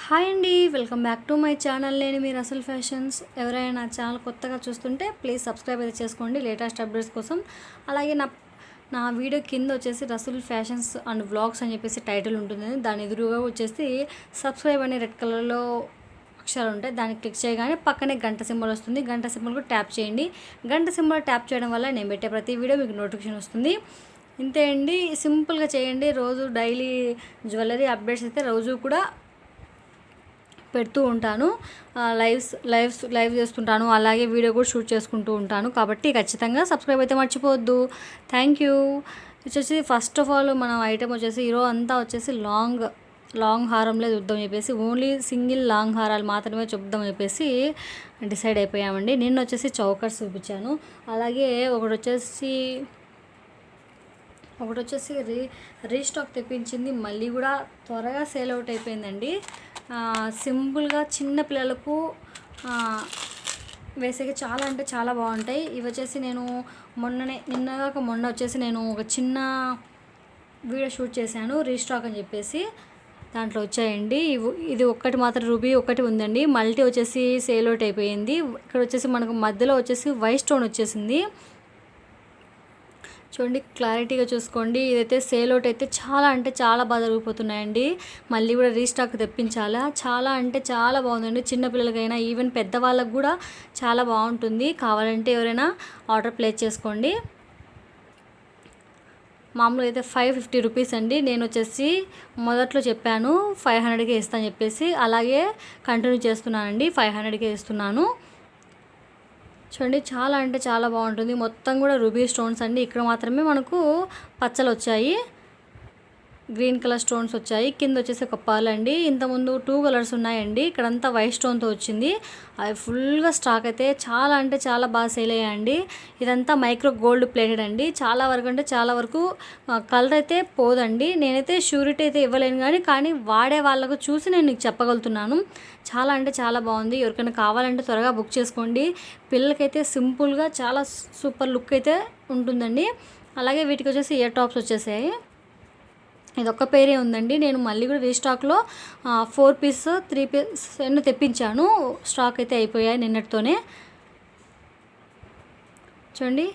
Hi అండి, welcome back to my channel. నేను మీ Russell fashions. ఎవరైనా నా ఛానల్ కొత్తగా చూస్తుంటే ప్లీజ్ సబ్స్క్రైబ్ అయితే చేసుకోండి లేటెస్ట్ అప్డేట్స్ కోసం. అలాగే నా వీడియో కింద వచ్చేసి రసూల్ ఫ్యాషన్స్ అండ్ వ్లాగ్స్ అని చెప్పేసి టైటిల్ ఉంటుంది. దాని ఎదురుగా వచ్చేసి సబ్స్క్రైబ్ అనే రెడ్ కలర్లో అక్షరాలు ఉంటాయి. దాన్ని క్లిక్ చేయగానే పక్కనే గంట సింబల్ వస్తుంది. గంట సింబల్ కూడా ట్యాప్ చేయండి. గంట సింబల్ ట్యాప్ చేయడం వల్ల నేను పెట్టే ప్రతి వీడియో మీకు నోటిఫికేషన్ వస్తుంది. ఇంతే అండి, సింపుల్గా చేయండి. రోజు డైలీ జ్యువెలరీ అప్డేట్స్ అయితే రోజు కూడా పెడుతూ ఉంటాను. లైవ్ చేస్తుంటాను. అలాగే వీడియో కూడా షూట్ చేసుకుంటూ ఉంటాను. కాబట్టి ఖచ్చితంగా సబ్స్క్రైబ్ అయితే మర్చిపోవద్దు. Thank you. వచ్చేసి ఫస్ట్ ఆఫ్ ఆల్ మనం ఐటెం వచ్చేసి ఈరోజు అంతా వచ్చేసి లాంగ్ హారంలో చూద్దాం చెప్పేసి, ఓన్లీ సింగిల్ లాంగ్ హారాలు మాత్రమే చూద్దాం చెప్పేసి డిసైడ్ అయిపోయామండి. నిన్న వచ్చేసి చౌకర్స్ చూపించాను. అలాగే ఒకటి వచ్చేసి రీస్టాక్ తెప్పించింది. మళ్ళీ కూడా త్వరగా సేల్ అవుట్ అయిపోయిందండి. సింపుల్గా చిన్న పిల్లలకు వేసేకి చాలా అంటే చాలా బాగుంటాయి. ఇవి వచ్చేసి నేను మొన్న వచ్చేసి నేను ఒక చిన్న వీడియో షూట్ చేశాను రీస్టాక్ అని చెప్పేసి. దాంట్లో వచ్చాయండి. ఇది ఒక్కటి మాత్రం రూబీ ఒకటి ఉందండి. మల్టీ వచ్చేసి సేల్ అవుట్ అయిపోయింది. ఇక్కడ వచ్చేసి మనకు మధ్యలో వచ్చేసి వైట్ స్టోన్ వచ్చేసింది. చూడండి, క్లారిటీగా చూసుకోండి. ఇదైతే సేల్ అవుట్ అయితే చాలా అంటే చాలా బాగా జరిగిపోతున్నాయండి. మళ్ళీ కూడా రీస్టాక్ తెప్పించాలా. చాలా అంటే చాలా బాగుందండి. చిన్నపిల్లలకైనా ఈవెన్ పెద్దవాళ్ళకు కూడా చాలా బాగుంటుంది. కావాలంటే ఎవరైనా ఆర్డర్ ప్లేస్ చేసుకోండి. మామూలుగా అయితే 550 రూపీస్ అండి. నేను వచ్చేసి మొదట్లో చెప్పాను 500కే ఇస్తాను చెప్పేసి, అలాగే కంటిన్యూ చేస్తున్నానండి. 500కే ఇస్తున్నాను. చూడండి, చాలా అంటే చాలా బాగుంటుంది. మొత్తం కూడా రూబీ స్టోన్స్ అండి. ఇక్కడ మాత్రమే మనకు పచ్చలు వచ్చాయి, గ్రీన్ కలర్ స్టోన్స్ వచ్చాయి. కింద వచ్చేసి ఒక పర్ల్ అండి. ఇంతకుముందు 2 కలర్స్ ఉన్నాయండి. ఇక్కడంతా వైట్ స్టోన్తో వచ్చింది. అవి ఫుల్గా స్టాక్ అయితే చాలా అంటే చాలా బాగా సేల్ అయ్యాయండి. ఇదంతా మైక్రో గోల్డ్ ప్లేటెడ్ అండి. చాలా వరకు అంటే చాలా వరకు కలర్ అయితే పోదండి. నేనైతే ష్యూరిటీ అయితే ఇవ్వలేను, కానీ వాడే వాళ్ళకు చూసి నేను నీకు చెప్పగలుగుతున్నాను. చాలా అంటే చాలా బాగుంది. ఎవరికైనా కావాలంటే త్వరగా బుక్ చేసుకోండి. పిల్లలకైతే సింపుల్గా చాలా సూపర్ లుక్ అయితే ఉంటుందండి. అలాగే వీటికి వచ్చేసి ఇయర్ టాప్స్ వచ్చేసాయి. ఇది ఒక్క పేరే ఉందండి. నేను మళ్ళీ కూడా రీస్టాక్లో 4 పీస్ 3 పీస్ ఎన్నో తెప్పించాను. స్టాక్ అయితే అయిపోయాయి నిన్నటితోనే. చూడండి,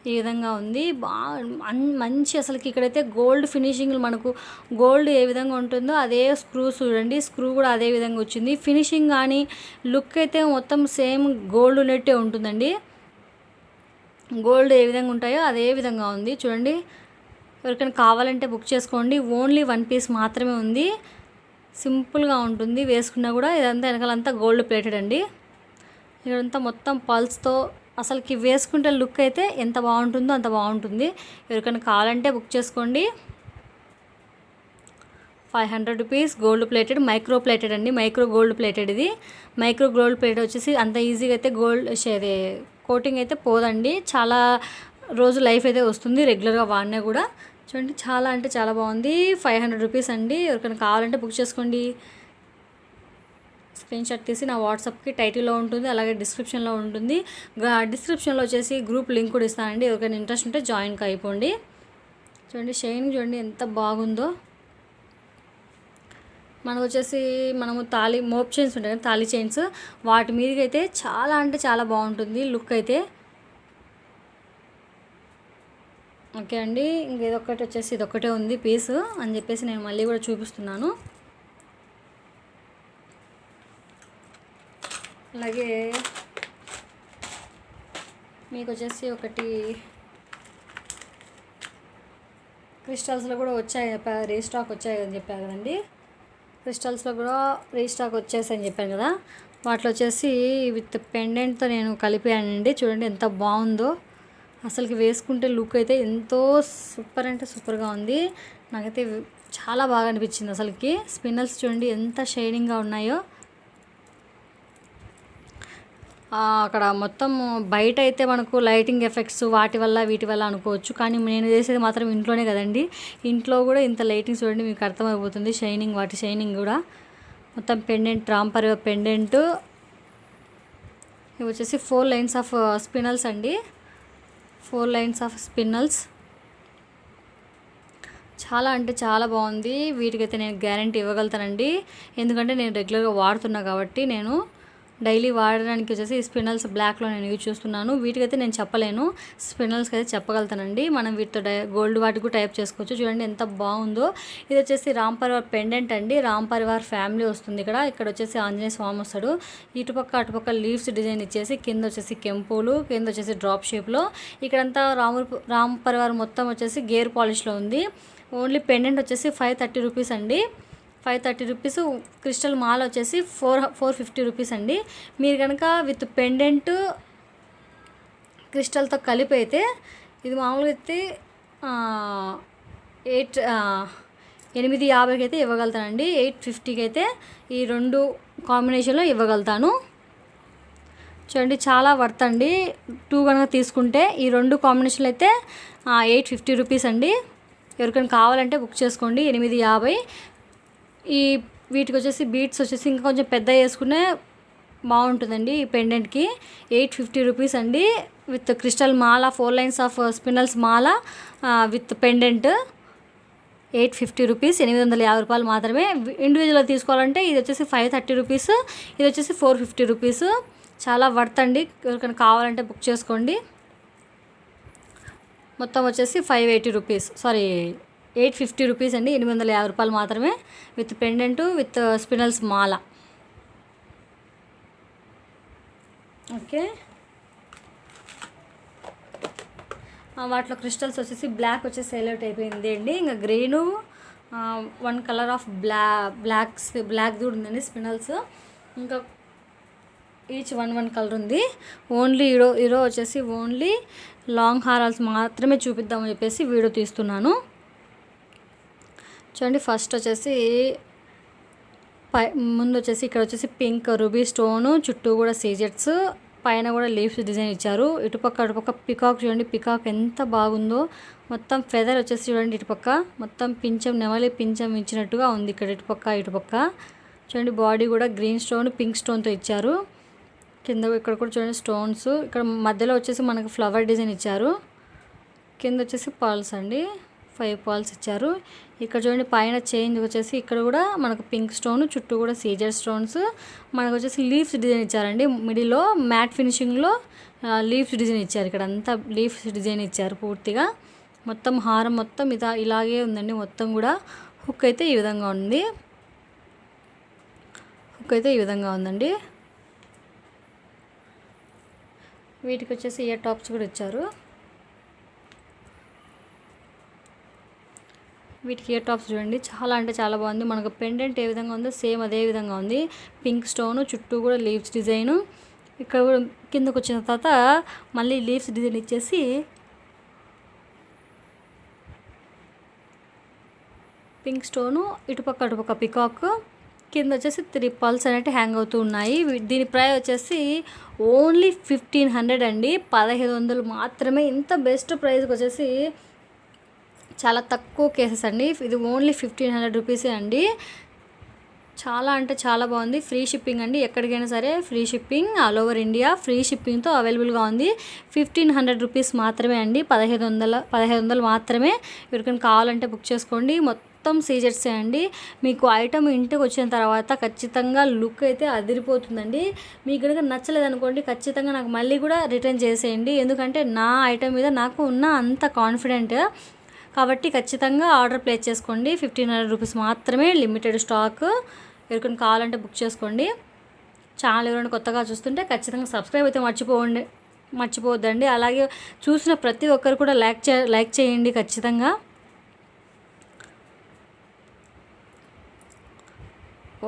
ఈ విధంగా ఉంది. బాగా మంచి అసలుకి ఇక్కడైతే గోల్డ్ ఫినిషింగ్, మనకు గోల్డ్ ఏ విధంగా ఉంటుందో అదే స్క్రూస్ చూడండి. స్క్రూ కూడా అదే విధంగా వచ్చింది. ఫినిషింగ్ కానీ లుక్ అయితే మొత్తం సేమ్ గోల్డ్ ఉన్నట్టే ఉంటుందండి. గోల్డ్ ఏ విధంగా ఉంటాయో అదే విధంగా ఉంది. చూడండి, ఎవరికైనా కావాలంటే బుక్ చేసుకోండి. ఓన్లీ 1 పీస్ మాత్రమే ఉంది. సింపుల్గా ఉంటుంది, వేసుకున్నా కూడా. ఇదంతా వెనకాలంతా గోల్డ్ ప్లేటెడ్ అండి. ఇక్కడంతా మొత్తం పల్స్తో అసలుకి వేసుకుంటే లుక్ అయితే ఎంత బాగుంటుందో అంత బాగుంటుంది. ఎవరికైనా కావాలంటే బుక్ చేసుకోండి. 500 rupees gold plated, micro plated అండి. మైక్రో గోల్డ్ ప్లేటెడ్ ఇది. మైక్రో గోల్డ్ ప్లేటెడ్ వచ్చేసి అంత ఈజీగా అయితే కోటింగ్ అయితే పోదండి. చాలా రోజు లైఫ్ అయితే వస్తుంది రెగ్యులర్గా వాడినా కూడా. చూడండి, చాలా అంటే చాలా బాగుంది. 500 రూపీస్ అండి. ఎవరికైనా కావాలంటే బుక్ చేసుకోండి. స్క్రీన్ షాట్ తీసి నా వాట్సాప్కి టైటిల్లో ఉంటుంది, అలాగే డిస్క్రిప్షన్లో ఉంటుంది. డిస్క్రిప్షన్లో వచ్చేసి గ్రూప్ లింక్ కూడా ఇస్తానండి. ఎవరికైనా ఇంట్రెస్ట్ ఉంటే జాయిన్కి అయిపోండి. చూడండి, షైనింగ్ చూడండి ఎంత బాగుందో. మనకు వచ్చేసి మనము మోప్ చైన్స్ ఉంటాయి కదా, తాళీ చైన్స్, వాటి మీదకి అయితే చాలా అంటే చాలా బాగుంటుంది లుక్ అయితే. ఓకే అండి, ఇంకేదొక్కటి వచ్చేసి ఇదొక్కటే ఉంది పీస్ అని చెప్పేసి నేను మళ్ళీ కూడా చూపిస్తున్నాను. అలాగే మీకు వచ్చేసి ఒకటి క్రిస్టల్స్లో కూడా వచ్చాయి రీస్టాక్ వచ్చాయి అని చెప్పారు కదండి. క్రిస్టల్స్లో కూడా రీస్టాక్ వచ్చేసాయని చెప్పాను కదా. వాటిలో వచ్చేసి విత్ పెండెంట్తో నేను కలిపానండి. చూడండి ఎంత బాగుందో. అసలుకి వేసుకుంటే లుక్ అయితే ఎంతో సూపర్ అంటే సూపర్గా ఉంది. నాకైతే చాలా బాగా అనిపించింది. అసలుకి స్పిన్నల్స్ చూడండి ఎంత షైనింగ్గా ఉన్నాయో. అక్కడ మొత్తం బయట అయితే మనకు లైటింగ్ ఎఫెక్ట్స్ వీటి వల్ల అనుకోవచ్చు, కానీ నేను చేసేది మాత్రం ఇంట్లోనే కదండి. ఇంట్లో కూడా ఇంత లైటింగ్ చూడండి, మీకు అర్థమైపోతుంది. వాటి షైనింగ్ కూడా మొత్తం పెండెంట్, రాంపర్ పెండెంట్. ఇవి వచ్చేసి 4 లైన్స్ ఆఫ్ స్పిన్నల్స్ అండి. 4 లైన్స్ ఆఫ్ స్పిన్నల్స్. చాలా అంటే చాలా బాగుంది. వీటికైతే నేను గ్యారంటీ ఇవ్వగలుగుతానండి. ఎందుకంటే నేను రెగ్యులర్గా వాడుతున్నా కాబట్టి నేను డైలీ వాడడానికి వచ్చేసి స్పిన్నల్స్ బ్లాక్లో నేను యూజ్ చేస్తున్నాను. వీటికైతే నేను చెప్పలేను, స్పిన్నల్స్కి అయితే చెప్పగలుగుతానండి. మనం వీటితో గోల్డ్ వాటికి కూడా టైప్ చేసుకోవచ్చు. చూడండి ఎంత బాగుందో. ఇది వచ్చేసి రామ్ పరివార్ పెండెంట్ అండి. రామ్ పరివార్ ఫ్యామిలీ వస్తుంది ఇక్కడ వచ్చేసి ఆంజనేయ స్వామి వస్తాడు. ఇటుపక్క అటుపక్క లీవ్స్ డిజైన్ ఇచ్చేసి కింద వచ్చేసి కెంపులు, కింద వచ్చేసి డ్రాప్ షేప్లో. ఇక్కడంతా రామ్ పరివార్ మొత్తం వచ్చేసి గేర్ పాలిష్లో ఉంది. ఓన్లీ పెండెంట్ వచ్చేసి 530 రూపీస్ అండి. 530 రూపీస్. క్రిస్టల్ మాల వచ్చేసి 450 రూపీస్ అండి. మీరు కనుక విత్ పెండెంట్ క్రిస్టల్తో కలిపి అయితే ఇది మామూలుగా అయితే 850కి అయితే ఇవ్వగలుగుతానండి. 850కి అయితే ఈ రెండు కాంబినేషన్లో ఇవ్వగలుగుతాను. చూడండి చాలా వర్త్ అండి. 2 కనుక తీసుకుంటే ఈ రెండు కాంబినేషన్లు అయితే 850 రూపీస్ అండి. ఎవరికైనా కావాలంటే బుక్ చేసుకోండి. 850. ఈ వీటికి వచ్చేసి బీట్స్ వచ్చేసి ఇంకా కొంచెం పెద్ద వేసుకునే బాగుంటుందండి. ఈ పెండెంట్కి 850 రూపీస్ అండి. With crystal Mala 4 lines of spinels Mala with pendant 850 rupees, 850 రూపాయలు మాత్రమే. ఇండివిజువల్గా తీసుకోవాలంటే ఇది వచ్చేసి 530 రూపీస్, ఇది వచ్చేసి 450 రూపీస్. చాలా వర్త్ అండి. ఎవరికైనా కావాలంటే బుక్ చేసుకోండి. మొత్తం వచ్చేసి 580 రూపీస్, సారీ 850 రూపీస్ అండి. 850 రూపాయలు మాత్రమే with pendant with స్పినల్స్ Mala. Okay, వాటిలో క్రిస్టల్స్ వచ్చేసి బ్లాక్ వచ్చేసి హైలైట్ అయిపోయింది అండి. ఇంకా గ్రీను 1 కలర్ ఆఫ్ బ్లాక్ కూడా ఉందండి స్పినల్స్. ఇంకా ఈచ్ 1 కలర్ ఉంది. ఓన్లీ ఈరో వచ్చేసి ఓన్లీ లాంగ్ హారాల్స్ మాత్రమే చూపిద్దామని చెప్పేసి వీడియో తీస్తున్నాను. చూడండి ఫస్ట్ వచ్చేసి ముందు వచ్చేసి ఇక్కడ వచ్చేసి పింక్ రూబీ స్టోను, చుట్టూ కూడా సీజెట్స్, పైన కూడా లీవ్స్ డిజైన్ ఇచ్చారు. ఇటుపక్క అటుపక్క పికాక్ చూడండి, పికాక్ ఎంత బాగుందో. మొత్తం ఫెదర్ వచ్చేసి చూడండి, ఇటుపక్క మొత్తం పింఛం నెమలి పింఛం ఇచ్చినట్టుగా ఉంది. ఇక్కడ ఇటుపక్క చూడండి. బాడీ కూడా గ్రీన్ స్టోన్ పింక్ స్టోన్తో ఇచ్చారు. కింద ఇక్కడ కూడా చూడండి స్టోన్స్. ఇక్కడ మధ్యలో వచ్చేసి మనకు ఫ్లవర్ డిజైన్ ఇచ్చారు. కింద వచ్చేసి పర్ల్స్ అండి, 5 పర్ల్స్ ఇచ్చారు. ఇక్కడ చూడండి పైన చేంజ్ వచ్చేసి ఇక్కడ కూడా మనకు పింక్ స్టోన్, చుట్టూ కూడా సీజర్ స్టోన్స్. మనకు వచ్చేసి లీవ్స్ డిజైన్ ఇచ్చారండి. మిడిల్లో మ్యాట్ ఫినిషింగ్లో లీవ్స్ డిజైన్ ఇచ్చారు. ఇక్కడ అంతా లీవ్స్ డిజైన్ ఇచ్చారు పూర్తిగా. మొత్తం హారం మొత్తం ఇలాగే ఉందండి. మొత్తం కూడా హుక్ అయితే ఈ విధంగా ఉంది. ఉందండి. వీటికి వచ్చేసి ఇయర్ టాప్స్ కూడా ఇచ్చారు. వీటికి ఇయర్ టాప్స్ చూడండి, చాలా అంటే చాలా బాగుంది. మనకు పెండెంట్ ఏ విధంగా ఉందో సేమ్ అదే విధంగా ఉంది. పింక్ స్టోను, చుట్టూ కూడా లీవ్స్ డిజైను. ఇక్కడ కూడా కిందకు వచ్చిన తర్వాత మళ్ళీ లీవ్స్ డిజైన్ ఇచ్చేసి పింక్ స్టోను, ఇటుపక్క అటుపక్క పికాక్, కింద వచ్చేసి 3 పర్ల్స్ అనేవి హ్యాంగ్ అవుతూ ఉన్నాయి. దీని ప్రైస్ వచ్చేసి ఓన్లీ 1500 అండి. 1500 మాత్రమే. ఇంత బెస్ట్ ప్రైస్కి వచ్చేసి చాలా తక్కువ కేసెస్ అండి. ఇది ఓన్లీ 1500 రూపీసే అండి. చాలా అంటే చాలా బాగుంది. ఫ్రీ షిప్పింగ్ అండి. ఎక్కడికైనా సరే free shipping, all over India free షిప్పింగ్తో అవైలబుల్గా ఉంది. 1500 రూపీస్ మాత్రమే అండి. 1500 మాత్రమే. ఎవరికైనా కావాలంటే బుక్ చేసుకోండి. మొత్తం సీజర్సే అండి. మీకు ఐటమ్ ఇంటికి వచ్చిన తర్వాత ఖచ్చితంగా లుక్ అయితే అదిరిపోతుందండి. మీకు కనుక నచ్చలేదనుకోండి ఖచ్చితంగా నాకు మళ్ళీ కూడా రిటర్న్ చేసేయండి. ఎందుకంటే నా ఐటమ్ మీద నాకు ఉన్న అంత కాన్ఫిడెంట్ కాబట్టి ఖచ్చితంగా ఆర్డర్ ప్లేస్ చేసుకోండి. 1500 రూపీస్ మాత్రమే, లిమిటెడ్ స్టాక్. ఎవరికైనా కావాలంటే బుక్ చేసుకోండి. ఛానల్ ఎవరైనా కొత్తగా చూస్తుంటే ఖచ్చితంగా సబ్స్క్రైబ్ అయితే మర్చిపోవద్దండి. అలాగే చూసిన ప్రతి ఒక్కరు కూడా లైక్ చేయండి ఖచ్చితంగా.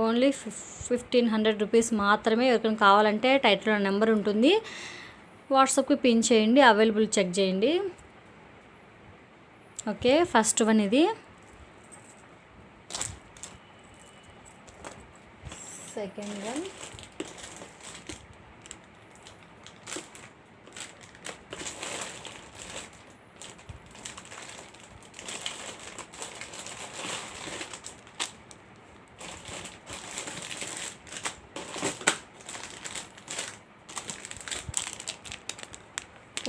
ఓన్లీ 1500 రూపీస్ మాత్రమే. ఎవరికైనా కావాలంటే టైటిల్లో నెంబర్ ఉంటుంది, వాట్సాప్కి పిన్ చేయండి, అవైలబుల్ చెక్ చేయండి. ఓకే, ఫస్ట్ వన్ ఇది. సెకండ్ వన్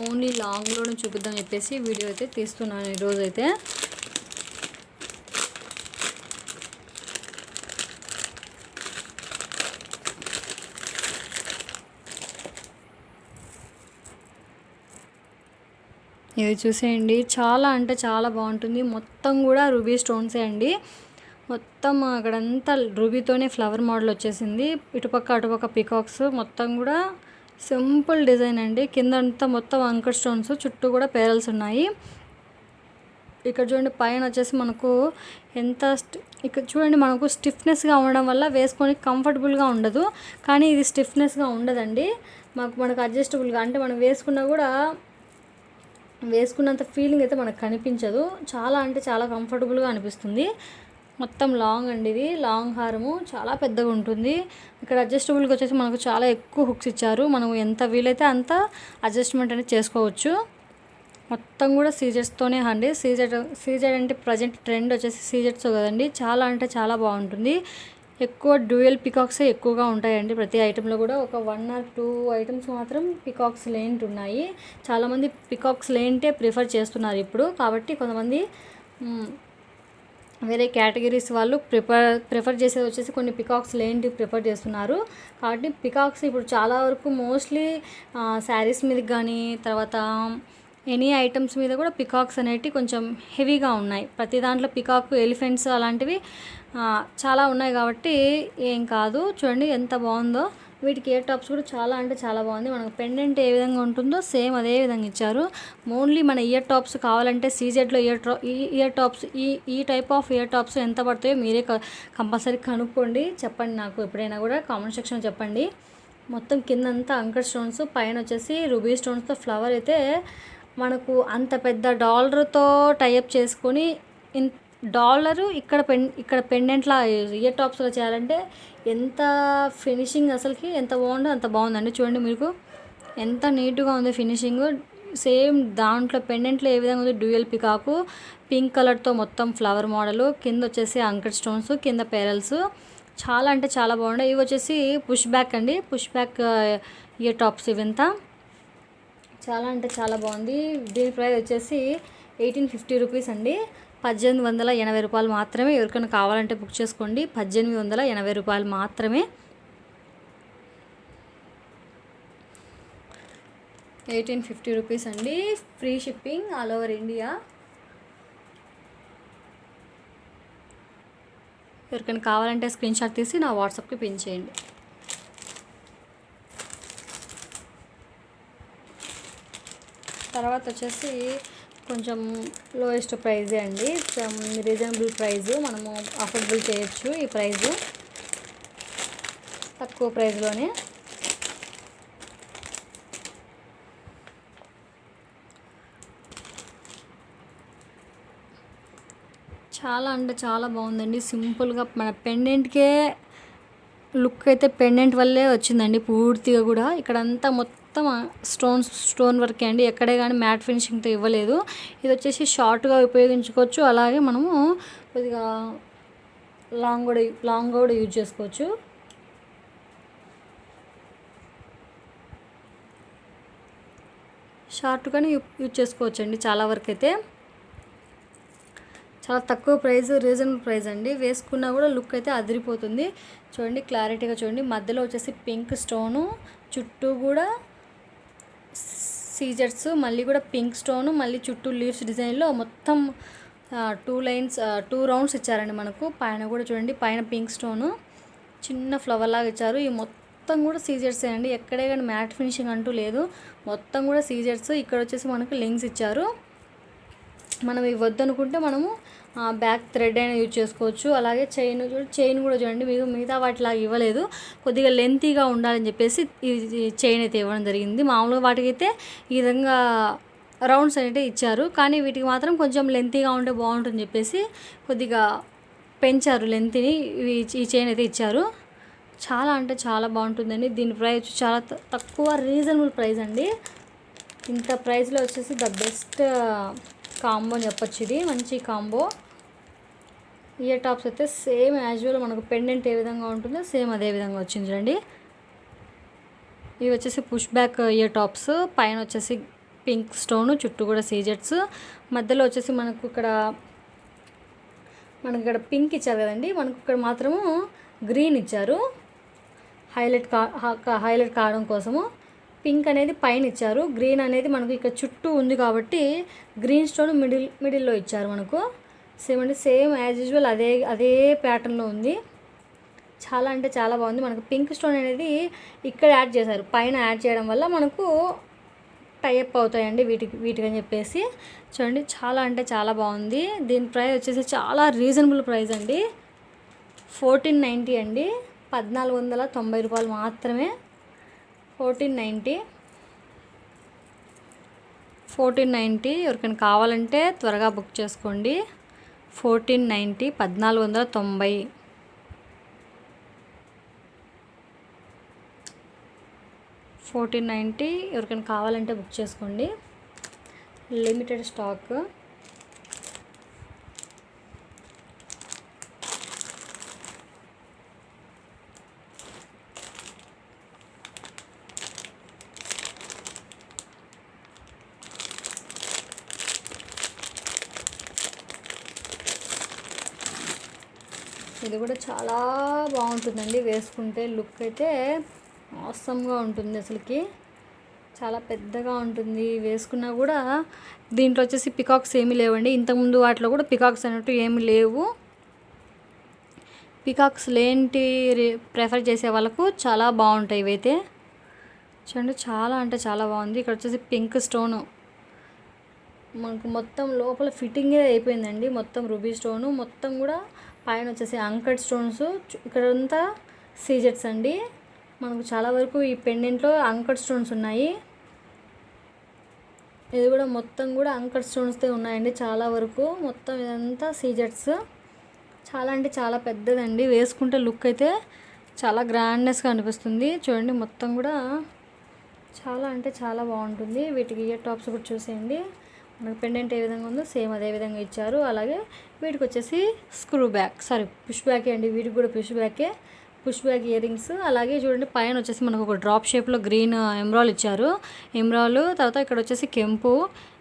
ఓన్లీ లాంగ్లోనే చూపిద్దాం చెప్పేసి వీడియో అయితే తీస్తున్నాను ఈరోజు అయితే. ఇది చూసేయండి, చాలా అంటే చాలా బాగుంటుంది. మొత్తం కూడా రూబీ స్టోన్సే అండి. మొత్తం అక్కడంతా రూబీతోనే ఫ్లవర్ మోడల్ వచ్చేసింది. ఇటుపక్క అటుపక్క పికాక్స్, మొత్తం కూడా సింపుల్ డిజైన్ అండి. కిందంతా మొత్తం అంకర్ స్టోన్స్, చుట్టూ కూడా పేరల్స్ ఉన్నాయి. ఇక్కడ చూడండి పైన వచ్చేసి మనకు ఎంత ఇక్కడ చూడండి మనకు స్టిఫ్నెస్గా ఉండడం వల్ల వేసుకొని కంఫర్టబుల్గా ఉండదు. కానీ ఇది స్టిఫ్నెస్గా ఉండదండి. మనకు అడ్జస్టబుల్గా, అంటే మనం వేసుకున్నా కూడా వేసుకున్నంత ఫీలింగ్ అయితే మనకు కనిపించదు. చాలా అంటే చాలా కంఫర్టబుల్గా అనిపిస్తుంది. మొత్తం లాంగ్ అండి, ఇది లాంగ్ హారము, చాలా పెద్దగా ఉంటుంది. ఇక్కడ అడ్జస్టబుల్గా వచ్చేసి మనకు చాలా ఎక్కువ హుక్స్ ఇచ్చారు. మనం ఎంత వీలైతే అంత అడ్జస్ట్మెంట్ అనేది చేసుకోవచ్చు. మొత్తం కూడా సీజెట్స్తోనే అండి. సీజెడ్ అంటే ప్రజెంట్ ట్రెండ్ వచ్చేసి సీజెట్స్ కదండి. చాలా అంటే చాలా బాగుంటుంది. ఎక్కువ డ్యూయల్ పికాక్సే ఎక్కువగా ఉంటాయండి ప్రతి ఐటెంలో కూడా. ఒక 1 or 2 ఐటమ్స్ మాత్రం పికాక్స్ లేంట్ ఉన్నాయి. చాలామంది పికాక్స్ లేంటే ప్రిఫర్ చేస్తున్నారు ఇప్పుడు. కాబట్టి కొంతమంది వేరే కేటగిరీస్ వాళ్ళు ప్రిఫర్ చేసేది వచ్చేసి కొన్ని పికాక్స్ లేంటి ప్రిఫర్ చేస్తున్నారు. కాబట్టి పికాక్స్ ఇప్పుడు చాలా వరకు మోస్ట్లీ శారీస్ మీద కానీ, తర్వాత ఎనీ ఐటమ్స్ మీద కూడా పికాక్స్ అనేటివి కొంచెం హెవీగా ఉన్నాయి. ప్రతి దాంట్లో పికాక్, ఎలిఫెంట్స్ అలాంటివి చాలా ఉన్నాయి. కాబట్టి ఏం కాదు. చూడండి ఎంత బాగుందో. వీటికి ఇయర్ టాప్స్ కూడా చాలా అంటే చాలా బాగుంది. మనకు పెండెంట్ ఏ విధంగా ఉంటుందో సేమ్ అదే విధంగా ఇచ్చారు. ఓన్లీ మన ఇయర్ టాప్స్ కావాలంటే సీజెడ్లో ఇయర్ టాప్స్ ఈ టైప్ ఆఫ్ ఇయర్ టాప్స్ ఎంత పడతాయో మీరే కంపల్సరీ కనుక్కోండి. చెప్పండి నాకు ఎప్పుడైనా కూడా కామెంట్ సెక్షన్లో చెప్పండి. మొత్తం కిందంతా అంకర్ స్టోన్స్, పైన వచ్చేసి రూబీ స్టోన్స్తో ఫ్లవర్ అయితే మనకు అంత పెద్ద డాలర్తో టైఅప్ చేసుకొని డాలరు ఇక్కడ పెండెంట్లా ఇయర్ టాప్స్లో చేయాలంటే ఎంత ఫినిషింగ్ అసలుకి ఎంత బాగుందో అంత బాగుందండి. చూడండి మీకు ఎంత నీట్గా ఉంది ఫినిషింగ్. సేమ్ దాంట్లో పెండెంట్లో ఏ విధంగా ఉంది, డ్యూయల్ పికాకు, పింక్ కలర్తో మొత్తం ఫ్లవర్ మోడలు, కింద వచ్చేసి అంకర్ స్టోన్స్, కింద పెరల్స్. చాలా అంటే చాలా బాగున్నాయి. ఇవి వచ్చేసి పుష్ బ్యాక్ అండి, పుష్ బ్యాక్ ఇయర్ టాప్స్. ఇవంతా చాలా అంటే చాలా బాగుంది. దీని ప్రైస్ వచ్చేసి 1850 రూపీస్ అండి. 1880 రూపాయలు మాత్రమే. ఎవరికైనా కావాలంటే బుక్ చేసుకోండి. 1880 రూపాయలు మాత్రమే. 1850 రూపీస్ అండి. Free shipping all over India. ఎవరికైనా కావాలంటే స్క్రీన్ షాట్ తీసి నా వాట్సాప్కి పిన్ చేయండి. తర్వాత వచ్చేసి కొంచెం లోయెస్ట్ ప్రైజే అండి. రీజనబుల్ ప్రైజు, మనము అఫోర్డబుల్ చేయొచ్చు. ఈ ప్రైజు తక్కువ ప్రైజ్లోనే. చాలా అంటే చాలా బాగుందండి. సింపుల్గా మన పెండెంట్కే లుక్ అయితే పెండెంట్ వల్లే వచ్చిందండి పూర్తిగా కూడా. ఇక్కడంతా మొత్తం స్టోన్ వర్కే అండి. ఎక్కడే కానీ మ్యాట్ ఫినిషింగ్తో ఇవ్వలేదు. ఇది వచ్చేసి షార్ట్గా ఉపయోగించుకోవచ్చు. అలాగే మనము కొద్దిగా లాంగ్ కూడా యూజ్ చేసుకోవచ్చు. షార్ట్గానే యూజ్ చేసుకోవచ్చు అండి చాలా వరకు అయితే. చాలా తక్కువ ప్రైస్, రీజనబుల్ ప్రైస్ అండి. వేసుకున్నా కూడా లుక్ అయితే అదిరిపోతుంది. చూడండి క్లారిటీగా చూడండి. మధ్యలో వచ్చేసి పింక్ స్టోను, చుట్టూ కూడా సీజర్స్, మళ్ళీ కూడా పింక్ స్టోను, మళ్ళీ చుట్టూ లీవ్స్ డిజైన్లో మొత్తం 2 రౌండ్స్ ఇచ్చారండి మనకు. పైన కూడా చూడండి, పైన పింక్ స్టోను చిన్న ఫ్లవర్ లాగా ఇచ్చారు. ఈ మొత్తం కూడా సీజర్సే అండి. ఎక్కడే కానీ మ్యాట్ ఫినిషింగ్ అంటూ లేదు. మొత్తం కూడా సీజర్స్. ఇక్కడ వచ్చేసి మనకు లింక్స్ ఇచ్చారు. మనం ఇవి వద్దనుకుంటే మనము బ్యాక్ థ్రెడ్ అయినా యూజ్ చేసుకోవచ్చు. అలాగే చైన్ కూడా చూడండి, మీకు మిగతా వాటిలాగా ఇవ్వలేదు. కొద్దిగా లెంతీగా ఉండాలని చెప్పేసి ఈ చైన్ అయితే ఇవ్వడం జరిగింది. మామూలుగా వాటికైతే ఈ విధంగా రౌండ్స్ అనేవి ఇచ్చారు. కానీ వీటికి మాత్రం కొంచెం లెంతీగా ఉంటే బాగుంటుందని చెప్పేసి కొద్దిగా పెంచారు లెంత్ని. ఈ చైన్ అయితే ఇచ్చారు. చాలా అంటే చాలా బాగుంటుందండి. దీని ప్రైస్ చాలా తక్కువ, రీజనబుల్ ప్రైస్ అండి. ఇంత ప్రైస్లో వచ్చేసి ద బెస్ట్ కాంబో అని చెప్పొచ్చు. ఇది మంచి కాంబో. ఇయర్ టాప్స్ అయితే సేమ్ యాజువల్ మనకు పెండెంట్ ఏ విధంగా ఉంటుందో సేమ్ అదే విధంగా వచ్చింది చూడండి. ఇవి వచ్చేసి పుష్ బ్యాక్ ఇయర్ టాప్స్. పైన వచ్చేసి పింక్ స్టోను, చుట్టూ కూడా సీజెట్స్. మధ్యలో వచ్చేసి మనకు ఇక్కడ పింక్ ఇచ్చారు కదండి, మనకు ఇక్కడ మాత్రము గ్రీన్ ఇచ్చారు హైలైట్ కావడం కోసము. పింక్ అనేది పైన ఇచ్చారు, గ్రీన్ అనేది మనకు ఇక్కడ చుట్టూ ఉంది కాబట్టి గ్రీన్ స్టోన్ మిడిల్లో ఇచ్చారు మనకు. సేమ్ అంటే సేమ్ యాజ్ యూజువల్ అదే ప్యాటర్న్లో ఉంది. చాలా అంటే చాలా బాగుంది. మనకు పింక్ స్టోన్ అనేది ఇక్కడ యాడ్ చేశారు, పైన యాడ్ చేయడం వల్ల మనకు టైఅప్ అవుతాయండి వీటికని చెప్పేసి. చూడండి చాలా అంటే చాలా బాగుంది. దీని ప్రైస్ వచ్చేసి చాలా రీజనబుల్ ప్రైస్ అండి, 1490 అండి, 1490 రూపాయలు మాత్రమే. 1490 ఎవరికైనా కావాలంటే త్వరగా బుక్ చేసుకోండి. 1490 1490. ఎవరికైనా కావాలంటే బుక్ చేసుకోండి, లిమిటెడ్ స్టాక్. ఇది కూడా చాలా బాగుంటుందండి, వేసుకుంటే లుక్ అయితే ఆసమ్గా ఉంటుంది. అసలుకి చాలా పెద్దగా ఉంటుంది, వేసుకున్నా కూడా. దీంట్లో వచ్చేసి పికాక్స్ ఏమీ లేవండి, ఇంతకుముందు వాటిలో కూడా పికాక్స్ అన్నట్టు ఏమీ లేవు. పికాక్స్ లేంటి ప్రిఫర్ చేసే వాళ్ళకు చాలా బాగుంటాయి ఇవైతే. చూడండి చాలా అంటే చాలా బాగుంది. ఇక్కడ వచ్చేసి పింక్ స్టోను మనకు మొత్తం లోపల ఫిట్టింగే అయిపోయిందండి, మొత్తం రూబీ స్టోను మొత్తం కూడా. పైన వచ్చేసి అంకడ్ స్టోన్స్, ఇక్కడంతా సీజెట్స్ అండి. మనకు చాలా వరకు ఈ పెండెంట్లో అంకడ్ స్టోన్స్ ఉన్నాయి. ఇది కూడా మొత్తం కూడా అంకడ్ స్టోన్స్తో ఉన్నాయండి చాలా వరకు. మొత్తం ఇదంతా సీజెట్స్. చాలా అంటే చాలా పెద్దదండి, వేసుకుంటే లుక్ అయితే చాలా గ్రాండ్నెస్గా అనిపిస్తుంది. చూడండి మొత్తం కూడా చాలా అంటే చాలా బాగుంటుంది. వీటికి ఇయర్ టాప్స్ కూడా చూసేయండి, మనకు పెండెంట్ ఏ విధంగా ఉందో సేమ్ అదే విధంగా ఇచ్చారు. అలాగే వీటికి వచ్చేసి పుష్ బ్యాకే అండి, వీటికి కూడా పుష్ బ్యాక్ ఇయర్ రింగ్స్. అలాగే చూడండి పైన వచ్చేసి మనకు ఒక డ్రాప్ షేప్లో గ్రీన్ ఎమ్రాల్ ఇచ్చారు, ఎమ్రాల్. తర్వాత ఇక్కడ వచ్చేసి కెంపు,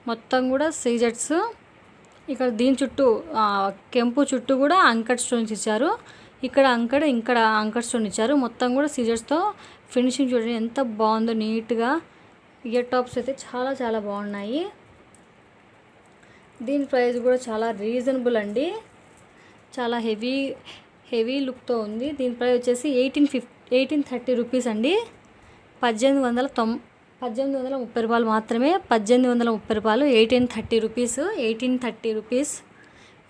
మొత్తం కూడా సీజెట్స్. ఇక్కడ దీని చుట్టూ కెంపు చుట్టూ కూడా అంకడ్ స్టోన్స్ ఇచ్చారు, ఇక్కడ అంకడ్ స్టోన్ ఇచ్చారు. మొత్తం కూడా సీజెట్స్తో ఫినిషింగ్ చూడండి ఎంత బాగుందో నీట్గా. ఇయర్ టాప్స్ అయితే చాలా చాలా బాగున్నాయి. దీని ప్రైస్ కూడా చాలా రీజనబుల్ అండి, చాలా హెవీ లుక్తో ఉంది. దీని ప్రైస్ వచ్చేసి 1830 రూపీస్ అండి, 1830 రూపాయలు మాత్రమే. 1830 రూపాయలు, 1830 రూపీస్.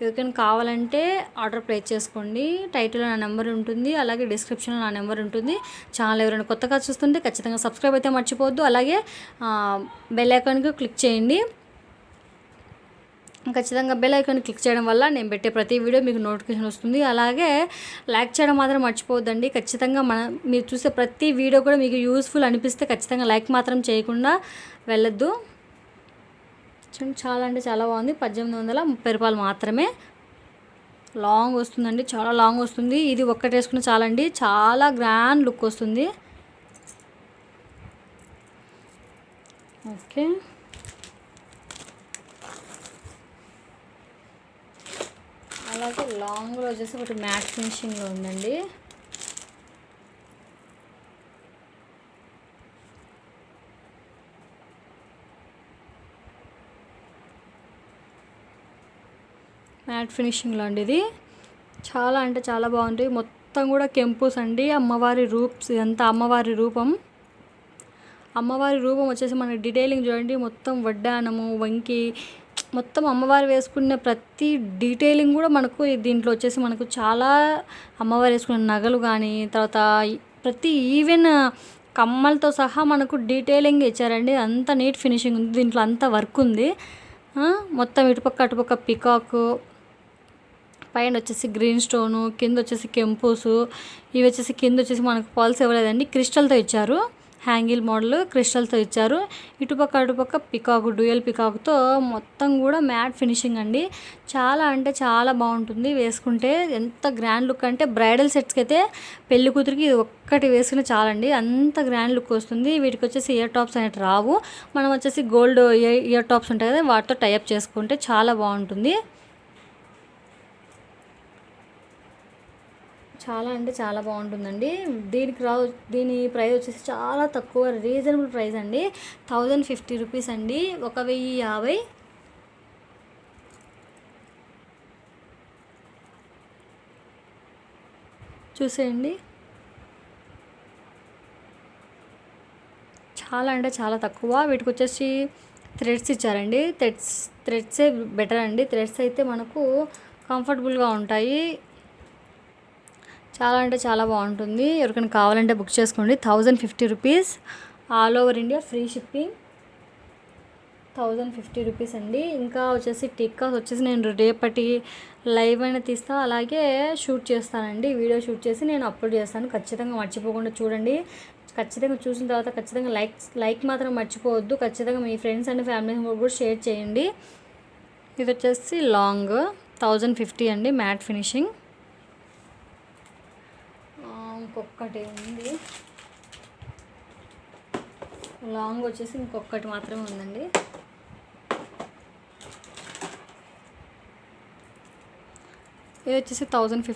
ఎవరికైనా కావాలంటే ఆర్డర్ ప్లేస్ చేసుకోండి. టైటిల్లో నా నెంబర్ ఉంటుంది, అలాగే డిస్క్రిప్షన్లో నా నెంబర్ ఉంటుంది. ఛానల్ ఎవరైనా కొత్తగా చూస్తుంటే ఖచ్చితంగా సబ్స్క్రైబ్ అయితే మర్చిపోవద్దు. అలాగే బెల్ ఐకాన్కి క్లిక్ చేయండి. ఖచ్చితంగా బెల్ ఐకాన్ క్లిక్ చేయడం వల్ల నేను పెట్టే ప్రతి వీడియో మీకు నోటిఫికేషన్ వస్తుంది. అలాగే లైక్ చేయడం మాత్రం మర్చిపోవద్దండి. ఖచ్చితంగా మీరు చూసే ప్రతి వీడియో కూడా మీకు యూస్ఫుల్ అనిపిస్తే ఖచ్చితంగా లైక్ మాత్రం చేయకుండా వెళ్ళొద్దు. చూడండి చాలా అంటే చాలా బాగుంది, 1830 రూపాయలు మాత్రమే. లాంగ్ వస్తుందండి, చాలా లాంగ్ వస్తుంది. ఇది ఒక్కటి వేసుకున్న చాలండి, చాలా గ్రాండ్ లుక్ వస్తుంది. ఓకే, అలాగే లాంగ్లో వచ్చేసి ఒకటి మ్యాట్ ఫినిషింగ్లో ఉందండి. మ్యాట్ ఫినిషింగ్లో అండి, ఇది చాలా అంటే చాలా బాగుంటుంది. మొత్తం కూడా కెంపుస్ అండి, అమ్మవారి రూప్స్, ఇదంతా అమ్మవారి రూపం. వచ్చేసి మనకి డీటెయిలింగ్ చూడండి, మొత్తం వడ్డానము వంకి మొత్తం అమ్మవారు వేసుకున్న ప్రతి డీటెయిలింగ్ కూడా మనకు దీంట్లో వచ్చేసి మనకు చాలా అమ్మవారు వేసుకున్న నగలు కానీ, తర్వాత ప్రతి ఈవెన్ కమ్మలతో సహా మనకు డీటెయిలింగ్ ఇచ్చారండి. అంత నీట్ ఫినిషింగ్ ఉంది దీంట్లో, అంత వర్క్ ఉంది. మొత్తం ఇటుపక్క అటుపక్క పికాకు, పైన వచ్చేసి గ్రీన్ స్టోను, కింద వచ్చేసి కెంపూసు. ఇవి వచ్చేసి కింద వచ్చేసి మనకు పాల్స్ ఇవ్వలేదండి, క్రిస్టల్తో ఇచ్చారు. హ్యాంగిల్ మోడల్ క్రిస్టల్తో ఇచ్చారు. ఇటుపక్క అటుపక్క పికాకు, డ్యూయల్ పికాకుతో మొత్తం కూడా మ్యాట్ ఫినిషింగ్ అండి. చాలా అంటే చాలా బాగుంటుంది వేసుకుంటే. ఎంత గ్రాండ్ లుక్ అంటే బ్రైడల్ సెట్స్కి అయితే పెళ్లి కూతురికి ఇది ఒక్కటి వేసుకుని చాలండి, అంత గ్రాండ్ లుక్ వస్తుంది. వీటికి వచ్చేసి ఇయర్ టాప్స్ అనేవి రావు, మనం వచ్చేసి గోల్డ్ ఇయర్ టాప్స్ ఉంటాయి కదా, వాటితో టైఅప్ చేసుకుంటే చాలా బాగుంటుంది. చాలా అంటే చాలా బాగుంటుందండి. దీని ప్రైస్ వచ్చేసి చాలా తక్కువ, రీజనబుల్ ప్రైస్ అండి. 1050 రూపీస్ అండి, 1050. చూసేయండి, చాలా అంటే చాలా తక్కువ. వీటికి వచ్చేసి థ్రెడ్స్ ఇచ్చారండి. థ్రెడ్సే బెటర్ అండి. థ్రెడ్స్ అయితే మనకు కంఫర్టబుల్గా ఉంటాయి. చాలా అంటే చాలా బాగుంటుంది. ఎవరికైనా కావాలంటే బుక్ చేసుకోండి. 1050 rupees, all over India free shipping. 1050 rupees అండి. ఇంకా వచ్చేసి టిక్కాస్ వచ్చేసి నేను రేపటి లైవ్ అయినా తీస్తా, అలాగే షూట్ చేస్తానండి. వీడియో షూట్ చేసి నేను అప్లోడ్ చేస్తాను. ఖచ్చితంగా మర్చిపోకుండా చూడండి. ఖచ్చితంగా చూసిన తర్వాత ఖచ్చితంగా లైక్ మాత్రం మర్చిపోవద్దు. ఖచ్చితంగా మీ ఫ్రెండ్స్ అండ్ ఫ్యామిలీ మెంబర్స్ కూడా షేర్ చేయండి. ఇది వచ్చేసి లాంగ్ 1050 అండి, మ్యాట్ ఫినిషింగ్. ఇంకొకటి ఉంది, లాంగ్ వచ్చేసి ఇంకొకటి మాత్రమే ఉందండి. ఇది వచ్చేసి 1050